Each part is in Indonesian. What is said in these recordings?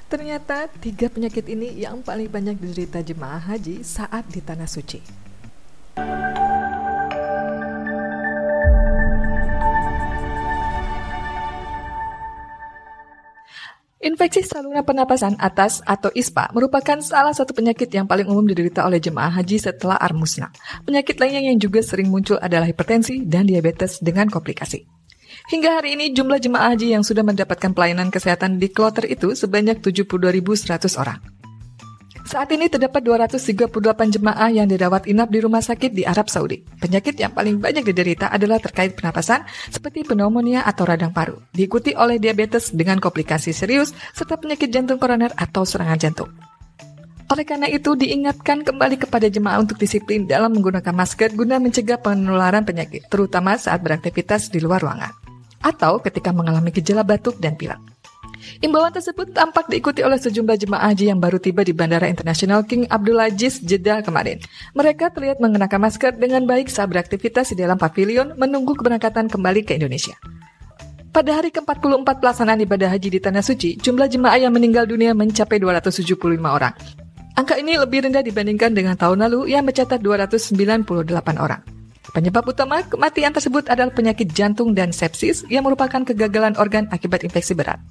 Ternyata 3 penyakit ini yang paling banyak diderita jemaah haji saat di Tanah Suci. Infeksi saluran pernapasan atas atau ISPA merupakan salah satu penyakit yang paling umum diderita oleh jemaah haji setelah armusna. Penyakit lainnya yang juga sering muncul adalah hipertensi dan diabetes dengan komplikasi. Hingga hari ini jumlah jemaah haji yang sudah mendapatkan pelayanan kesehatan di kloter itu sebanyak 72.100 orang. Saat ini terdapat 238 jemaah yang dirawat inap di rumah sakit di Arab Saudi. Penyakit yang paling banyak diderita adalah terkait pernapasan seperti pneumonia atau radang paru, diikuti oleh diabetes dengan komplikasi serius serta penyakit jantung koroner atau serangan jantung. Oleh karena itu diingatkan kembali kepada jemaah untuk disiplin dalam menggunakan masker guna mencegah penularan penyakit, terutama saat beraktivitas di luar ruangan atau ketika mengalami gejala batuk dan pilek. Imbauan tersebut tampak diikuti oleh sejumlah jemaah haji yang baru tiba di Bandara Internasional King Abdulaziz Jeddah kemarin. Mereka terlihat mengenakan masker dengan baik saat beraktivitas di dalam pavilion menunggu keberangkatan kembali ke Indonesia. Pada hari ke-44 pelaksanaan ibadah haji di Tanah Suci, jumlah jemaah yang meninggal dunia mencapai 275 orang. Angka ini lebih rendah dibandingkan dengan tahun lalu yang mencatat 298 orang. Penyebab utama kematian tersebut adalah penyakit jantung dan sepsis yang merupakan kegagalan organ akibat infeksi berat.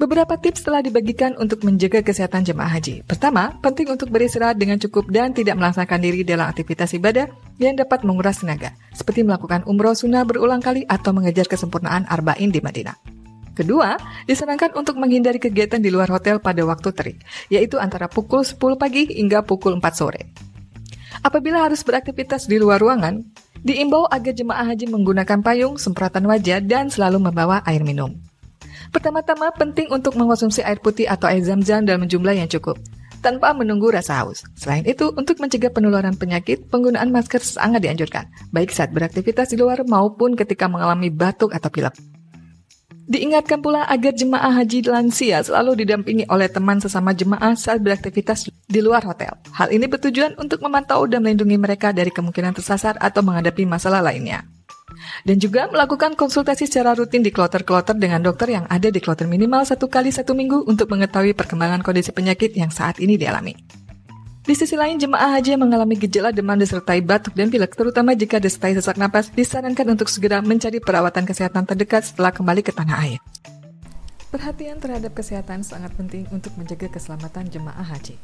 Beberapa tips telah dibagikan untuk menjaga kesehatan jemaah haji. Pertama, penting untuk beristirahat dengan cukup dan tidak melaksanakan diri dalam aktivitas ibadah yang dapat menguras tenaga, seperti melakukan umroh sunnah berulang kali atau mengejar kesempurnaan arba'in di Madinah. Kedua, disarankan untuk menghindari kegiatan di luar hotel pada waktu terik, yaitu antara pukul 10 pagi hingga pukul 4 sore. Apabila harus beraktivitas di luar ruangan, diimbau agar jemaah haji menggunakan payung, semprotan wajah, dan selalu membawa air minum. Pertama-tama penting untuk mengkonsumsi air putih atau air zam-zam dalam jumlah yang cukup, tanpa menunggu rasa haus. Selain itu, untuk mencegah penularan penyakit, penggunaan masker sangat dianjurkan, baik saat beraktivitas di luar maupun ketika mengalami batuk atau pilek. Diingatkan pula agar jemaah haji lansia selalu didampingi oleh teman sesama jemaah saat beraktivitas di luar hotel. Hal ini bertujuan untuk memantau dan melindungi mereka dari kemungkinan tersasar atau menghadapi masalah lainnya. Dan juga melakukan konsultasi secara rutin di kloter-kloter dengan dokter yang ada di kloter minimal 1 kali 1 minggu untuk mengetahui perkembangan kondisi penyakit yang saat ini dialami. Di sisi lain, jemaah haji yang mengalami gejala demam disertai batuk dan pilek, terutama jika disertai sesak napas, disarankan untuk segera mencari perawatan kesehatan terdekat setelah kembali ke tanah air. Perhatian terhadap kesehatan sangat penting untuk menjaga keselamatan jemaah haji.